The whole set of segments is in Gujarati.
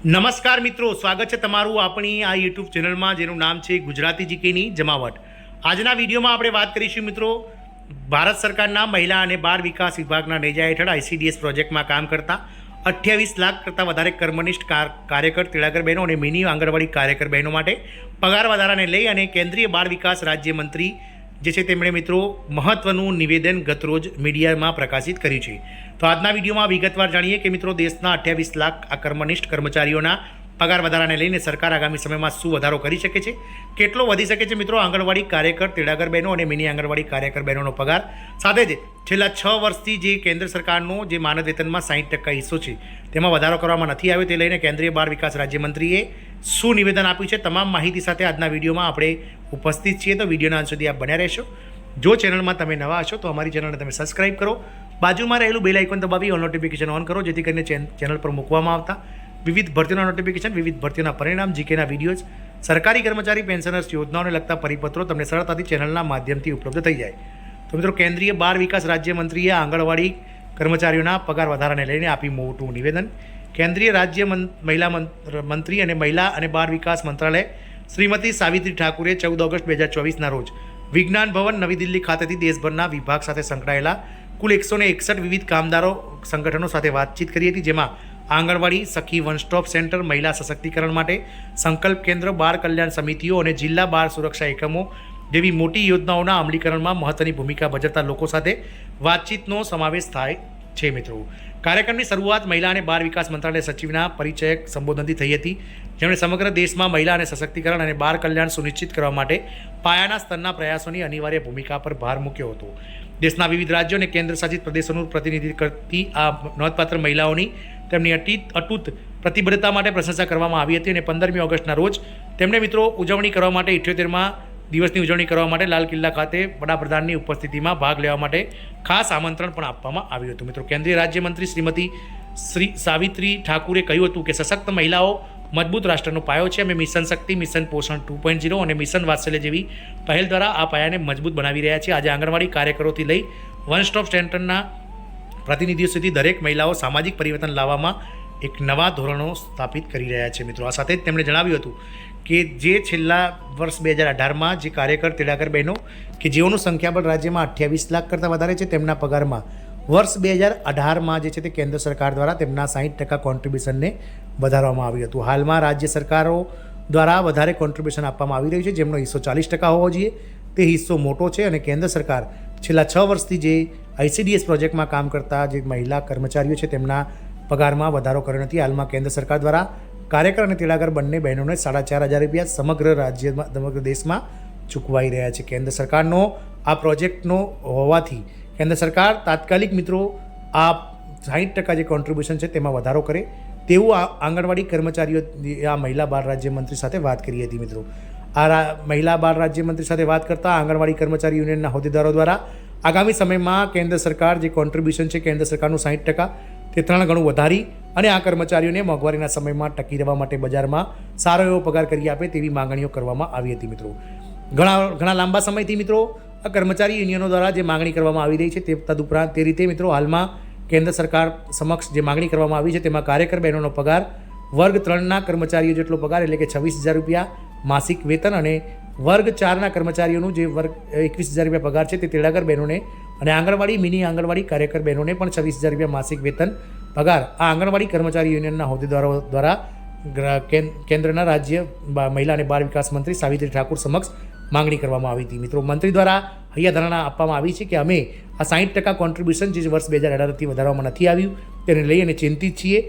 નમસ્કાર મિત્રો, સ્વાગત છે તમારું આપણી આ યુટ્યુબ ચેનલમાં જેનું નામ છે ગુજરાતી જીકેની જમાવટ. આજના વિડીયોમાં આપણે વાત કરીશું મિત્રો ભારત સરકારના મહિલા અને બાળ વિકાસ વિભાગના નેજા હેઠળ ICDS પ્રોજેક્ટમાં કામ કરતા 28 લાખ કરતાં વધારે કર્મનિષ્ઠ કાર્યકર તેડાગર બહેનો અને મિની આંગણવાડી કાર્યકર બહેનો માટે પગાર વધારાને લઈ અને કેન્દ્રીય બાળ વિકાસ રાજ્યમંત્રી જે છે તેમણે મિત્રો મહત્વનું નિવેદન ગતરોજ મીડિયામાં પ્રકાશિત કર્યું છે. તો આજના વિડીયોમાં વિગતવાર જાણીએ કે મિત્રો દેશના 28 લાખ આ કર્મનિષ્ઠ કર્મચારીઓના પગાર વધારાને લઈને સરકાર આગામી સમયમાં શું વધારો કરી શકે છે, કેટલો વધી શકે છે મિત્રો આંગણવાડી કાર્યકર તેડાગર બહેનો અને મિની આંગણવાડી કાર્યકર બહેનોનો પગાર. સાથે જ છેલ્લા 6 વર્ષથી જે કેન્દ્ર સરકારનો જે માનદ વેતનમાં 60% હિસ્સો છે તેમાં વધારો કરવામાં નથી આવ્યો, તે લઈને કેન્દ્રીય બાળ વિકાસ રાજ્યમંત્રીએ શું નિવેદન આપ્યું છે, તમામ માહિતી સાથે આજના વિડીયોમાં આપણે ઉપસ્થિત છીએ. તો વિડીયોના અંત સુધી આપ બન્યા રહેશો. જો ચેનલમાં તમે નવા હશો તો અમારી ચેનલને તમે સબસ્ક્રાઇબ કરો, બાજુમાં રહેલું બેલ આઇકોન દબાવી ઓલ નોટિફિકેશન ઓન કરો, જેથી કરીને ચેનલ પર મૂકવામાં આવતા વિવિધ ભરતીઓના નોટિફિકેશન, વિવિધ ભરતીઓના પરિણામ, જીકેના વિડીયોઝ, સરકારી કર્મચારી પેન્શનર્સ યોજનાઓને લગતા પરિપત્રો તમને સરળતાથી ચેનલના માધ્યમથી ઉપલબ્ધ થઈ જાય. તો મિત્રો કેન્દ્રીય બાળ વિકાસ રાજ્યમંત્રીએ આંગણવાડી કર્મચારીઓના પગાર વધારાને લઈને આપી મોટું નિવેદન. કેન્દ્રીય રાજ્ય મહિલા મંત્રી અને મહિલા અને બાળ વિકાસ મંત્રાલય શ્રીમતી સાવિત્રી ઠાકુરે 14 ઓગસ્ટ 2024ના રોજ વિજ્ઞાન ભવન નવી દિલ્હી ખાતેથી દેશભરના વિભાગ સાથે સંકળાયેલા કુલ 161 વિવિધ કામદારો સંગઠનો સાથે વાતચીત કરી હતી, જેમાં આંગણવાડી, સખી વન સ્ટોપ સેન્ટર, મહિલા સશક્તિકરણ માટે સંકલ્પ કેન્દ્ર, બાળ કલ્યાણ સમિતિઓ અને જિલ્લા બાળ સુરક્ષા એકમો જેવી મોટી યોજનાઓના અમલીકરણમાં મહત્વની ભૂમિકા ભજવતા લોકો સાથે વાતચીતનો સમાવેશ થાય છે. મિત્રો કાર્યક્રમની શરૂઆત મહિલા અને બાળ વિકાસ મંત્રાલય સચિવના પરિચયક સંબોધનથી થઈ હતી, જેમણે સમગ્ર દેશમાં મહિલા અને સશક્તિકરણ અને બાળ કલ્યાણ સુનિશ્ચિત કરવા માટે પાયાના સ્તરના પ્રયાસોની અનિવાર્ય ભૂમિકા પર ભાર મૂક્યો હતો. દેશના વિવિધ રાજ્યો અને કેન્દ્રશાસિત પ્રદેશોનું પ્રતિનિધિત્વ કરતી આ નોંધપાત્ર મહિલાઓની તેમની અતૂટ પ્રતિબદ્ધતા માટે પ્રશંસા કરવામાં આવી હતી અને 15મી ઓગસ્ટના રોજ તેમણે મિત્રો ઉજવણી કરવા માટે 78મા દિવસની ઉજવણી કરવા માટે લાલ કિલ્લા ખાતે વડાપ્રધાનની ઉપસ્થિતિમાં ભાગ લેવા માટે ખાસ આમંત્રણ પણ આપવામાં આવ્યું હતું. મિત્રો કેન્દ્રીય રાજ્યમંત્રી શ્રી સાવિત્રી ઠાકુરે કહ્યું હતું કે સશક્ત મહિલાઓ મજબૂત રાષ્ટ્રનો પાયો છે. અમે મિશન શક્તિ, મિશન પોષણ 2.0 અને મિશન વાત્સલ્ય જેવી પહેલ દ્વારા આ પાયાને મજબૂત બનાવી રહ્યા છીએ. આજે આંગણવાડી કાર્યકરોથી લઈ વન સ્ટોપ સેન્ટરના પ્રતિનિધિઓ સુધી દરેક મહિલાઓ સામાજિક પરિવર્તન લાવવામાં એક નવા ધોરણો સ્થાપિત કરી રહ્યા છે. મિત્રો આ સાથે જ તેમણે જણાવ્યું હતું કે જે છેલ્લા વર્ષ 2018માં જે કાર્યકર તેડાગર બહેનો કે જેઓનું સંખ્યાબળ રાજ્યમાં 28 લાખ કરતાં વધારે છે, તેમના પગારમાં વર્ષ 2018માં જે છે તે કેન્દ્ર સરકાર દ્વારા તેમના 60% કોન્ટ્રીબ્યુશનને વધારવામાં આવ્યું હતું. હાલમાં રાજ્ય સરકારો દ્વારા વધારે કોન્ટ્રીબ્યુશન આપવામાં આવી રહ્યું છે, જેમનો હિસ્સો 40% હોવો જોઈએ. તે હિસ્સો મોટો છે અને કેન્દ્ર સરકાર છેલ્લા 6 વર્ષથી જે ICDS પ્રોજેક્ટમાં કામ કરતા જે મહિલા કર્મચારીઓ છે તેમના પગારમાં વધારો કર્યો નથી. હાલમાં કેન્દ્ર સરકાર દ્વારા કાર્યકર અને તેડાગર બંને બહેનોને 4,500 રૂપિયા સમગ્ર રાજ્યમાં સમગ્ર દેશમાં ચૂકવાઈ રહ્યા છે. કેન્દ્ર સરકારનો આ પ્રોજેક્ટનો હોવાથી કેન્દ્ર સરકાર તાત્કાલિક મિત્રો આ 60% જે કોન્ટ્રીબ્યુશન છે તેમાં વધારો કરે તેવું આંગણવાડી કર્મચારીઓ આ મહિલા બાળ રાજ્યમંત્રી સાથે વાત કરી હતી. મિત્રો આ મહિલા બાળ રાજ્યમંત્રી સાથે વાત કરતાં આંગણવાડી કર્મચારી યુનિયનના હોદ્દેદારો દ્વારા આગામી સમયમાં કેન્દ્ર સરકાર જે કોન્ટ્રીબ્યુશન છે કેન્દ્ર સરકારનું 60% તે 3 ગણું વધારી અને આ કર્મચારીઓને મોંઘવારીના સમયમાં ટકી રહેવા માટે બજારમાં સારો એવો પગાર કરી આપે તેવી માંગણીઓ કરવામાં આવી હતી. મિત્રો ઘણા લાંબા સમયથી મિત્રો આ કર્મચારી યુનિયનો દ્વારા જે માંગણી કરવામાં આવી રહી છે તે તદુપરાંત તે રીતે મિત્રો હાલમાં કેન્દ્ર સરકાર સમક્ષ જે માંગણી કરવામાં આવી છે તેમાં કાર્યકર બહેનોનો પગાર, વર્ગ 3ના કર્મચારીઓ જેટલો પગાર એટલે કે 26,000 રૂપિયા માસિક વેતન અને વર્ગ 4ના કર્મચારીઓનું જે વર્ગ 21,000 રૂપિયા પગાર છે તે તેડાગર બહેનોને અને આંગણવાડી, મિની આંગણવાડી કાર્યકર બહેનોને પણ 26,000 રૂપિયા માસિક વેતન પગાર આ આંગણવાડી કર્મચારી યુનિયનના હોદ્દેદારો દ્વારા કેન્દ્રના રાજ્ય મહિલા અને બાળ વિકાસ મંત્રી સાવિત્રી ઠાકુર સમક્ષ માંગણી કરવામાં આવી હતી. મિત્રો મંત્રી દ્વારા હૈયાધારણા આપવામાં આવી છે કે અમે આ 60% કોન્ટ્રીબ્યુશન જે વર્ષ 2018થી વધારવામાં નથી આવ્યું તેને લઈ અને ચિંતિત છીએ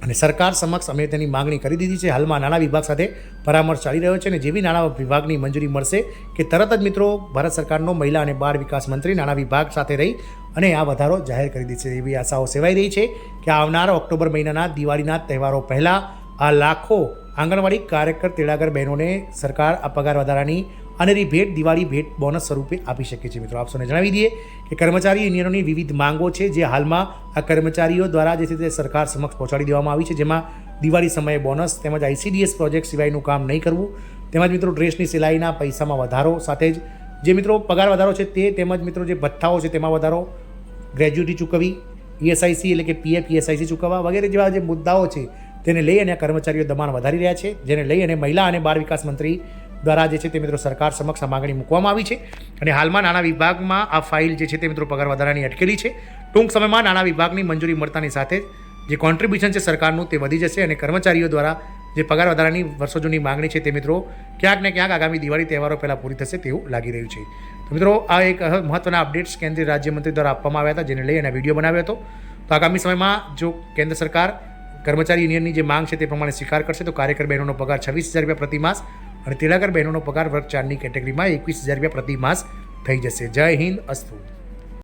અને સરકાર સમક્ષ અમે તેની માંગણી કરી દીધી છે. હાલમાં નાણાં વિભાગ સાથે પરામર્શ ચાલી રહ્યો છે અને જેવી નાણાં વિભાગની મંજૂરી મળશે કે તરત જ મિત્રો ભારત સરકારનો મહિલા અને બાળ વિકાસ મંત્રી નાણાં વિભાગ સાથે રહી અને આ વધારો જાહેર કરી દીધો છે. એવી આશાઓ સેવાઈ રહી છે કે આવનારા ઓક્ટોબર મહિનાના દિવાળીના તહેવારો પહેલાં આ લાખો આંગણવાડી કાર્યકર તેડાગર બહેનોને સરકાર આ પગાર વધારાની અનેરી ભેટ, દિવાળી ભેટ બોનસ સ્વરૂપે આપી શકે છે. મિત્રો આપ સૌને જણાવી દઈએ કે કર્મચારી યુનિયનોની વિવિધ માંગો છે જે હાલમાં આ કર્મચારીઓ દ્વારા જે છે તે સરકાર સમક્ષ પહોંચાડી દેવામાં આવી છે, જેમાં દિવાળી સમયે બોનસ તેમજ ICDS પ્રોજેક્ટ સિવાયનું કામ નહીં કરવું, તેમજ મિત્રો ડ્રેસની સિલાઈના પૈસામાં વધારો, સાથે જ જે મિત્રો પગાર વધારો છે તે તેમજ મિત્રો જે ભથ્થાઓ છે તેમાં વધારો, ગ્રેજ્યુટી ચૂકવવી, ESIC એટલે કે PF ESIC ચૂકવવા વગેરે જેવા જે મુદ્દાઓ છે તેને લઈ અને કર્મચારીઓ દબાણ વધારી રહ્યા છે, જેને લઈ અને મહિલા અને બાળ વિકાસ મંત્રી દ્વારા જે છે તે મિત્રો સરકાર સમક્ષ આ માગણી મૂકવામાં આવી છે. અને હાલમાં નાણાં વિભાગમાં આ ફાઇલ જે છે તે મિત્રો પગાર વધારાની અટકેલી છે. ટૂંક સમયમાં નાણાં વિભાગની મંજૂરી મળતાની સાથે જે કોન્ટ્રીબ્યુશન છે સરકારનું તે વધી જશે અને કર્મચારીઓ દ્વારા જે પગાર વધારાની વર્ષો જૂની માંગણી છે તે મિત્રો ક્યાંક ને ક્યાંક આગામી દિવાળી તહેવારો પહેલાં પૂરી થશે તેવું લાગી રહ્યું છે. તો મિત્રો આ એક મહત્વના અપડેટ્સ કેન્દ્રીય રાજ્યમંત્રી દ્વારા આપવામાં આવ્યા હતા, જેને લઈ અને વિડીયો બનાવ્યો હતો. તો આગામી સમયમાં જો કેન્દ્ર સરકાર કર્મચારી યુનિયનની જે માંગ છે તે પ્રમાણે સ્વીકાર કરશે તો કાર્યકર બહેનોનો પગાર 26,000 રૂપિયા પ્રતિ માસ અને તેલાગર બહેનોનો પગાર વર્ગ 4ની કેટેગરીમાં 21,000 રૂપિયા પ્રતિ માસ થઈ જશે. જય હિન્દ, અસ્તુ.